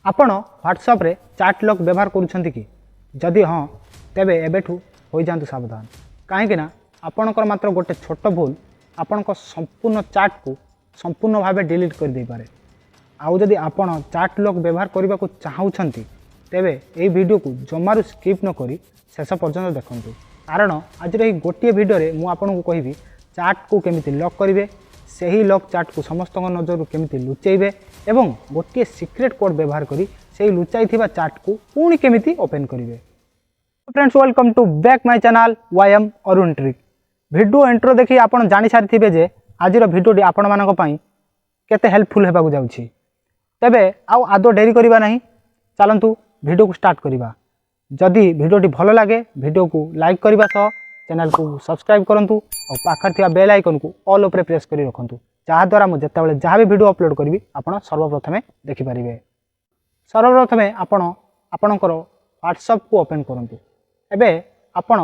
आपण व्हाट्सएप रे chat lock व्यवहार करुछंती कि जदि हाँ तेबे एबेठू हो जातु सावधान कहीं आपणकर मात्र गोटे छोट भूल आपण संपूर्ण चैट को संपूर्ण भाव डिलीट कर दे पारे। आउ जदि आपण चैट लॉक व्यवहार करने को चाहूँगी तेबे ये वीडियो को जमारू स्किप न करी शेष पर्यंत देखूँ कारण आज गोटे वीडियो रे मु आपन को कहबी चैट को केमिति लॉक करेंगे से ही लॉक चैट को समस्त नजर केमिति लुचेबे एवं गोटे सिक्रेट कोड व्यवहार करी से लुचाई चैट को पुणी केमिति ओपन करेंगे। Friends welcome to back my channel YM Arun trick. Video intro देखि आपण जानि सारिथिबे जे आजिर वीडियोटी आपण मानक पई केते हेल्पफुल हेबाकू जाउछि। तेबे आउ आदो डेरी करिबा नहीं, चलंतु वीडियो को स्टार्ट करिबा। जदि वीडियोटी भल लगे वीडियो को लाइक करने सह चैनल को सब्सक्राइब करंतु और पाखर थिया बेल आइकन को ऑल उपरे प्रेस करी रखंतु जहाद्वारा मुझे जितेबाला जहाँ भी वीडियो अपलोड करी आपण सर्वप्रथमे देखिपारे। सर्वप्रथमे आपणकर व्हाट्सएप को ओपन करंतु। एबे आपण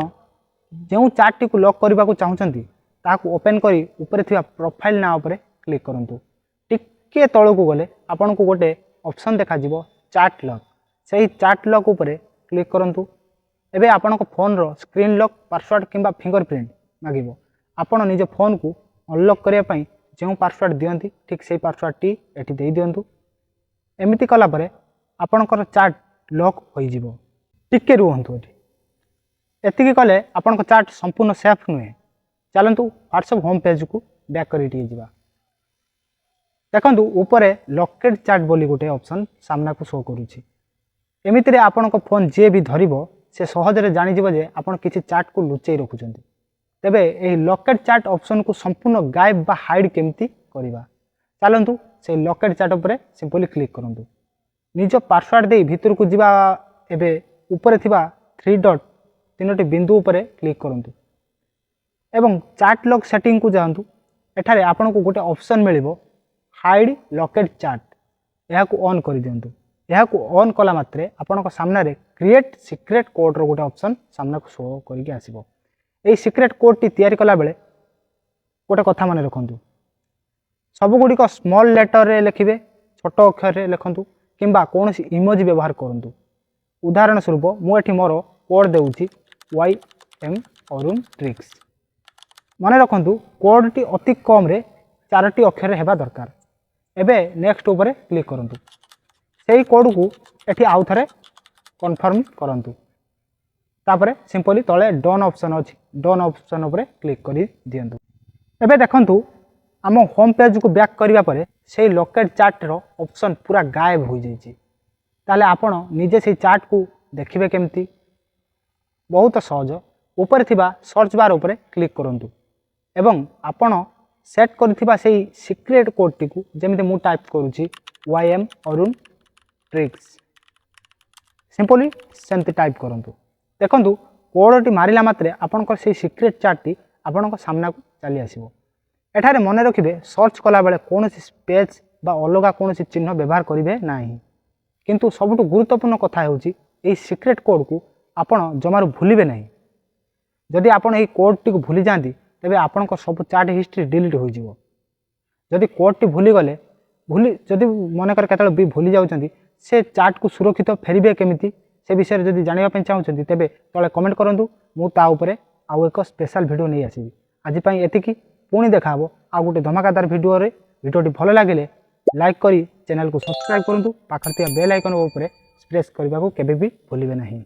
जो चैट को लॉक करने को चाहूँगी ताकू ओपन करी ऊपर थिया प्रोफाइल ना उपरे क्लिक करंतु। टिके तळकू गले आपण को गोटे ऑप्शन देखा जिवो चैट लॉक, सही चैट लॉक उपरे क्लिक करंतु। एबे आपण फोन रो स्क्रीन लॉक पासवर्ड किंबा फिंगरप्रिंट मागिबो। आपण निज फोन को अनलॉक करिया पई जो पासवर्ड दियंती ठीक से पासवर्ड टी एठी दे दियंतु। एमिति कला परे आपणकर चैट लॉक होई जिवो। टिके रुहंतु एठी। एतिकी कले आपणक चैट संपूर्ण सेफ नुहे। चलंतु व्हाट्सएप होम पेज को बैक करी टी जिबा। देखंतु ऊपरे लॉकेड चैट बोली गोटे ऑप्शन सामना को शो करूछि। एमिति रे आपणक फोन जे भी धरिबो से सहजरे जानिଯିବ जे आपण किसी चैट को लुचेई रखुचंती। तेबे एही लॉकेड चैट ऑप्शन को संपूर्ण गायब बा हाइड केमती करिबा। चलंतु से लॉकेड चैट उपरे सिंपली क्लिक करंतु। निज पासवर्ड दे भितर को जिबा। एबे ऊपर थिबा 3 डॉट तीनोटी बिंदु उपरे क्लिक करंतु एवं चैट लॉक सेटिंग को जांतु। एठारे आपण को गोटे ऑप्शन मिलिबो हाइड लॉकेड चैट, एहा को ऑन कर दियंतु। यह ऑन कला मात्रे आपन सामने रे क्रिएट सिक्रेट कोड रो गोटे ऑप्शन सामना को शो करके आसीबो। एई सिक्रेट कोड टी तैयारी कला बेले गोटे कथा माने रखंतु, सब गुडी को स्मॉल लेटर रे लिखिबे, छोट अक्षर रे लिखंतु किंबा कोनोसी इमोजी व्यवहार करंतु। उदाहरण स्वरूप मु एठी मोर कोड देउची वाईएम अरुण ट्रिक्स। माने रखंतु कोड टी अति कम रे 4टी अक्षर रे हेबा दरकार। एबे नेक्स्ट ऊपर क्लिक करंतु। से कोड को एठी आउ थरे कन्फर्म करंतु। तापरे सिंपली तले डन ऑप्शन अछि, डन ऑप्शन उपरे क्लिक करी दियंतु। एबे देखंतु आम होम पेज को बैक करिवा परे से लॉकेड चैट रो ऑप्शन पूरा गायब हो जाइछि। ताले आपण निजे से चैट को देखिबे केमती? बहुत सहज। ऊपर थिबा सर्च बार उपरे क्लिक करंतु एवं आपण सेट करथिबा से सिक्रेट कोड टी को जेमिति मु टाइप करूछि वाईएम अरुण ट्रिक्स सिंपली सेमती टाइप करंतु। देखंतु कोडटी मारिला मात्रे आपनकर से सिक्रेट चैट टी आपनकर सामना को चली आसीबो। एठारे मने रखिबे सर्च कला बेले कोनोसी स्पेस बा अलगा कोनोसी चिन्ह व्यवहार करिवे नाही। किंतु सबटु गुरुत्वपूर्ण कथा हेउची एई सिक्रेट कोड को आपण जमारू भूलिबे नाही। जदि आपण एई कोड टी को भूली जांती तबे आपनकर सब चैट हिस्ट्री डिलीट हो जिवो। जदि कोड टी भूली गले जदि मनकर केतल भी भूली जाउचंती से चैट को सुरक्षित फेरिबे केमिति से विषय जदि जानिबा पय चाहउचंती तेबे तळे कमेंट करंतु। मु ता ऊपरे आउ एक स्पेशल वीडियो नै आसीबी। आज पय एतिकी पुणी देखाबो आ गोटे धमाकादार वीडियो रे। वीडियोटी भल लागिले लाइक करी चैनल को सब्सक्राइब करंतु। पाखर थिया बेल आइकन ऊपरे प्रेस करबा को केबे भी भूलिबे नाही।